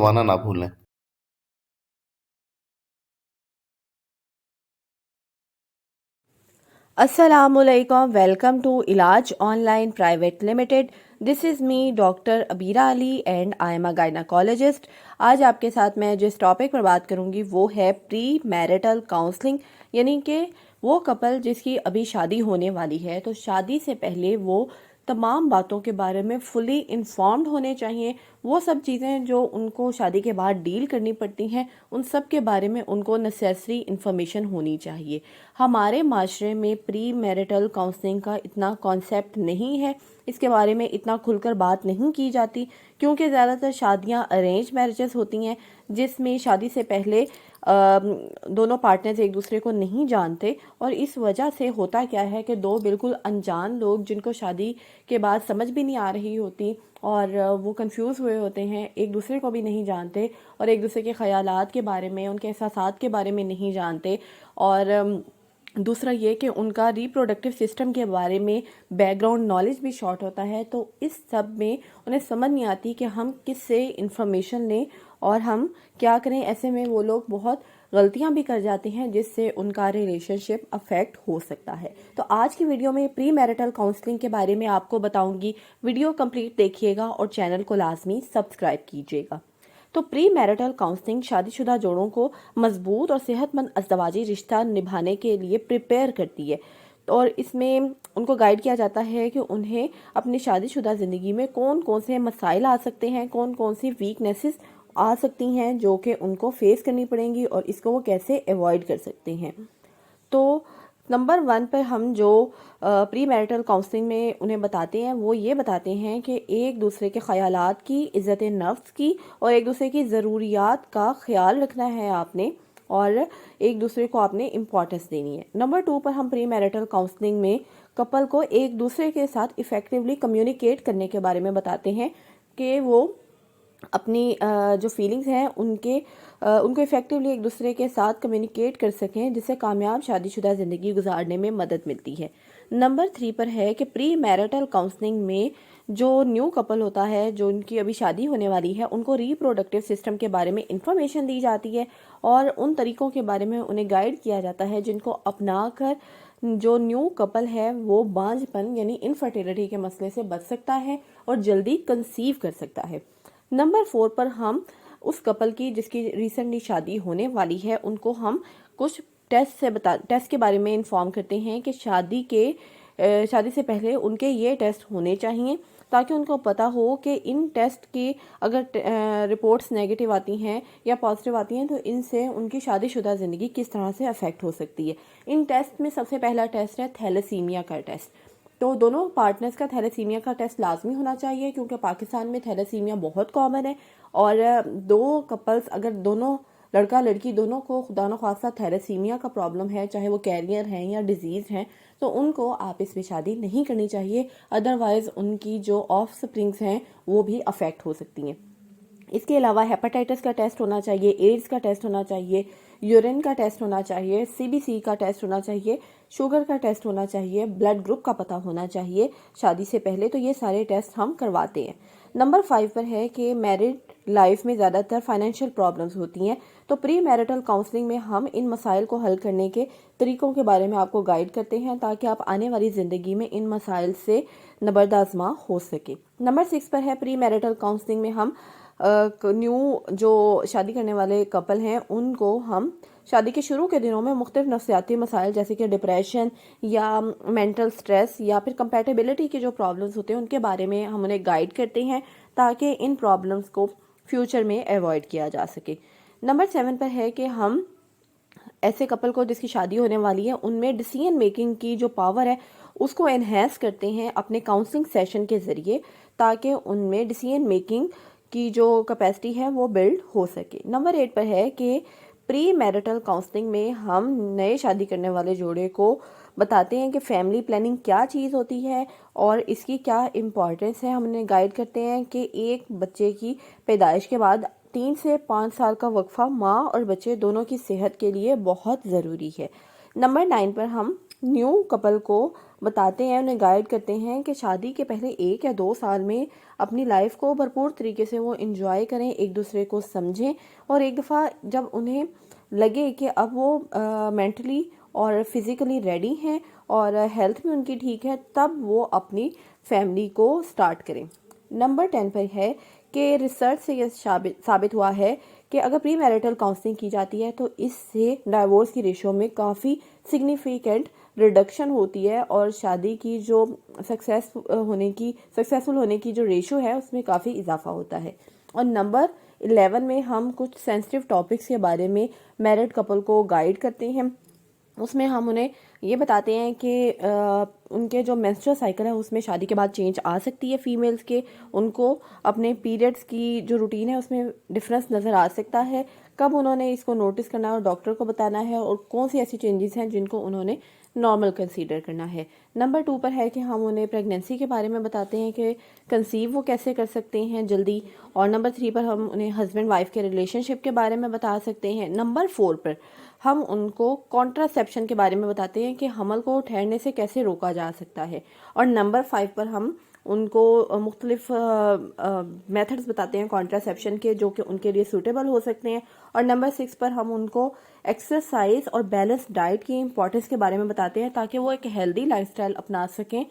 दबाना ना भूलें। Assalamualaikum. Welcome to Ilaj Online Private Limited. This is me, doctor Abira Ali and I am a gynaecologist. आज आपके साथ मैं जिस टॉपिक पर बात करूंगी वो है प्री मैरिटल काउंसलिंग, यानी कि वो कपल जिसकी अभी शादी होने वाली है, तो शादी से पहले वो तमाम बातों के बारे में फुली इन्फॉर्म्ड होने चाहिए. वो सब चीज़ें जो उनको शादी के बाद डील करनी पड़ती हैं, उन सब के बारे में उनको नेसेसरी इन्फॉर्मेशन होनी चाहिए. हमारे माशरे में प्री मैरिटल काउंसलिंग का इतना कॉन्सेप्ट नहीं है, इसके बारे में इतना खुलकर बात नहीं की जाती, क्योंकि ज़्यादातर शादियां अरेंज मैरिजेस होती हैं जिसमें शादी से पहले दोनों पार्टनर्स एक दूसरे को नहीं जानते. और इस वजह से होता क्या है कि दो बिल्कुल अनजान लोग जिनको शादी के बाद समझ भी नहीं आ रही होती और वो कंफ्यूज हुए होते हैं, एक दूसरे को भी नहीं जानते और एक दूसरे के ख्यालात के बारे में, उनके एहसासात के बारे में नहीं जानते. और दूसरा ये कि उनका रिप्रोडक्टिव सिस्टम के बारे में बैकग्राउंड नॉलेज भी शॉर्ट होता है. तो इस सब में उन्हें समझ नहीं आती कि हम किस से इंफॉर्मेशन लें और हम क्या करें. ऐसे में वो लोग बहुत गलतियां भी कर जाते हैं जिससे उनका रिलेशनशिप अफेक्ट हो सकता है. तो आज की वीडियो में प्री मैरिटल काउंसलिंग के बारे में आपको बताऊंगी. वीडियो कंप्लीट देखिएगा और चैनल को लाजमी सब्सक्राइब कीजिएगा. तो प्री मैरिटल काउंसलिंग शादीशुदा जोड़ों को मजबूत और सेहतमंद अज़दवाजी रिश्ता निभाने के लिए प्रिपेयर करती है. और इसमें उनको गाइड किया जाता है कि उन्हें अपनी शादीशुदा ज़िंदगी में कौन कौन से मसाइल आ सकते हैं, कौन कौन सी वीकनेसेस आ सकती हैं जो कि उनको फेस करनी पड़ेंगी और इसको वो कैसे अवॉइड कर सकते हैं. तो नंबर 1 पर हम जो प्री मैरिटल काउंसलिंग में उन्हें बताते हैं वो ये बताते हैं कि एक दूसरे के ख्यालात की, इज़्ज़त नफ्स की और एक दूसरे की ज़रूरियात का ख्याल रखना है आपने और एक दूसरे को आपने इम्पोर्टेंस देनी है. नंबर 2 पर हम प्री मैरिटल काउंसलिंग में कपल को एक दूसरे के साथ इफ़ेक्टिवली कम्युनिकेट करने के बारे में बताते हैं कि वो अपनी जो फीलिंग्स हैं उनको इफ़ेक्टिवली एक दूसरे के साथ कम्युनिकेट कर सकें, जिससे कामयाब शादीशुदा ज़िंदगी गुजारने में मदद मिलती है. नंबर 3 पर है कि प्री मैरिटल काउंसलिंग में जो न्यू कपल होता है, जो उनकी अभी शादी होने वाली है, उनको रिप्रोडक्टिव सिस्टम के बारे में इंफॉर्मेशन दी जाती है और उन तरीक़ों के बारे में उन्हें गाइड किया जाता है जिनको अपना कर जो न्यू कपल है वो बांझपन यानी इनफर्टिलिटी के मसले से बच सकता है और जल्दी कंसीव कर सकता है. नंबर 4 पर हम उस कपल की जिसकी रिसेंटली शादी होने वाली है उनको हम कुछ टेस्ट के बारे में इन्फॉर्म करते हैं कि शादी से पहले उनके ये टेस्ट होने चाहिए, ताकि उनको पता हो कि इन टेस्ट की अगर रिपोर्ट्स नेगेटिव आती हैं या पॉजिटिव आती हैं तो इनसे उनकी शादीशुदा ज़िंदगी किस तरह से अफेक्ट हो सकती है. इन टेस्ट में सबसे पहला टेस्ट है थैलेसीमिया का टेस्ट. तो दोनों पार्टनर्स का थैलेसीमिया का टेस्ट लाजमी होना चाहिए, क्योंकि पाकिस्तान में थैलेसीमिया बहुत कॉमन है. और दो कपल्स अगर दोनों लड़का लड़की दोनों को खुदा न खास्ता थैलेसीमिया का प्रॉब्लम है, चाहे वो कैरियर हैं या डिजीज़ हैं, तो उनको आपस में शादी नहीं करनी चाहिए. अदरवाइज़ उनकी जो ऑफ स्प्रिंग्स हैं वो भी अफेक्ट हो सकती हैं. इसके अलावा हेपेटाइटिस का टेस्ट होना चाहिए, एड्स का टेस्ट होना चाहिए, यूरिन का टेस्ट होना चाहिए, सीबीसी का टेस्ट होना चाहिए, शुगर का टेस्ट होना चाहिए, ब्लड ग्रुप का पता होना चाहिए शादी से पहले. तो ये सारे टेस्ट हम करवाते हैं. नंबर 5 पर है कि मैरिड लाइफ में ज़्यादातर फाइनेंशियल प्रॉब्लम्स होती हैं. तो प्री मैरिटल काउंसलिंग में हम इन मसाइल को हल करने के तरीक़ों के बारे में आपको गाइड करते हैं, ताकि आप आने वाली ज़िंदगी में इन मसाइल से नबरदाज़मा हो सके. नंबर 6 पर है प्री मैरिटल काउंसलिंग में हम न्यू जो शादी करने वाले कपल हैं उनको हम शादी के शुरू के दिनों में मुख्तलिफ नफ्सियाती मसाइल जैसे कि डिप्रेशन या मेंटल स्ट्रेस या फिर कंपैटिबिलिटी के जो प्रॉब्लम्स होते हैं उनके बारे में हम उन्हें गाइड करते हैं, ताकि इन प्रॉब्लम्स को फ्यूचर में अवॉइड किया जा सके. नंबर 7 पर है कि हम ऐसे कपल को जिसकी शादी होने वाली है उनमें डिसीजन मेकिंग की जो पावर है उसको एनहेंस करते हैं अपने काउंसलिंग सेशन के ज़रिए, ताकि उनमें डिसीजन मेकिंग की जो कैपेसिटी है वो बिल्ड हो सके. नंबर 8 पर है कि प्री मैरिटल काउंसलिंग में हम नए शादी करने वाले जोड़े को बताते हैं कि फैमिली प्लानिंग क्या चीज़ होती है और इसकी क्या इम्पोर्टेंस है. हम उन्हें गाइड करते हैं कि एक बच्चे की पैदाइश के बाद 3 से 5 साल का वक्फा माँ और बच्चे दोनों की सेहत के लिए बहुत ज़रूरी है. नंबर 9 पर हम نیو کپل کو بتاتے ہیں، انہیں گائیڈ کرتے ہیں کہ شادی کے پہلے 1 یا 2 سال میں اپنی لائف کو بھرپور طریقے سے وہ انجوائے کریں، ایک دوسرے کو سمجھیں، اور ایک دفعہ جب انہیں لگے کہ اب وہ مینٹلی اور فزیکلی ریڈی ہیں اور ہیلتھ بھی ان کی ٹھیک ہے، تب وہ اپنی فیملی کو سٹارٹ کریں۔ نمبر 10 پر ہے کہ ریسرچ سے یہ ثابت ہوا ہے کہ اگر پری میرٹل کاؤنسلنگ کی جاتی ہے تو اس سے ڈائیورس کی ریشو میں کافی سگنیفیکنٹ ریڈکشن ہوتی ہے، اور شادی کی جو سکسیسفل ہونے کی جو ریشو ہے اس میں کافی اضافہ ہوتا ہے۔ اور نمبر 11 میں ہم کچھ سینسٹیو ٹاپکس کے بارے میں میرڈ کپل کو گائیڈ کرتے ہیں۔ اس میں ہم انہیں یہ بتاتے ہیں کہ ان کے جو مینسٹرل سائیکل ہے اس میں شادی کے بعد چینج آ سکتی ہے، فیمیلز کے ان کو اپنے پیریڈز کی جو روٹین ہے اس میں ڈفرینس نظر آ سکتا ہے، کب انہوں نے اس کو نوٹس کرنا ہے اور ڈاکٹر کو بتانا ہے، اور کون سی ایسی چینجز ہیں جن کو انہوں نے نارمل کنسیڈر کرنا ہے۔ نمبر 2 پر ہے کہ ہم انہیں پریگننسی کے بارے میں بتاتے ہیں کہ کنسیو وہ کیسے کر سکتے ہیں جلدی، اور نمبر 3 پر ہم انہیں ہسبینڈ وائف کے ریلیشن شپ کے بارے میں بتا سکتے ہیں۔ نمبر 4 پر ہم ان کو کانٹراسیپشن کے بارے میں بتاتے ہیں کہ حمل کو ٹھہرنے سے کیسے روکا جا سکتا ہے، اور نمبر 5 پر ہم ان کو مختلف میتھڈز بتاتے ہیں کانٹراسیپشن کے جو کہ ان کے لیے سوٹیبل ہو سکتے ہیں، اور نمبر 6 پر ہم ان کو ایکسرسائز اور بیلنس ڈائٹ کی امپورٹنس کے بارے میں بتاتے ہیں تاکہ وہ ایک ہیلدی لائف سٹائل اپنا سکیں،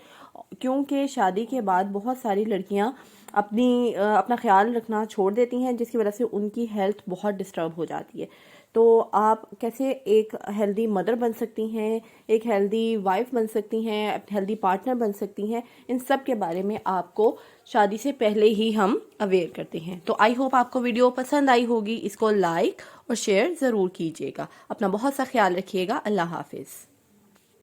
کیونکہ شادی کے بعد بہت ساری لڑکیاں اپنا خیال رکھنا چھوڑ دیتی ہیں جس کی وجہ سے ان کی ہیلتھ بہت ڈسٹرب ہو جاتی ہے۔ تو آپ کیسے ایک ہیلدی مدر بن سکتی ہیں، ایک ہیلدی وائف بن سکتی ہیں، ہیلدی پارٹنر بن سکتی ہیں، ان سب کے بارے میں آپ کو شادی سے پہلے ہی ہم اویئر کرتے ہیں۔ تو آئی ہوپ آپ کو ویڈیو پسند آئی ہوگی، اس کو لائک اور شیئر ضرور کیجیے گا۔ اپنا بہت سا خیال رکھیے گا۔ اللہ حافظ۔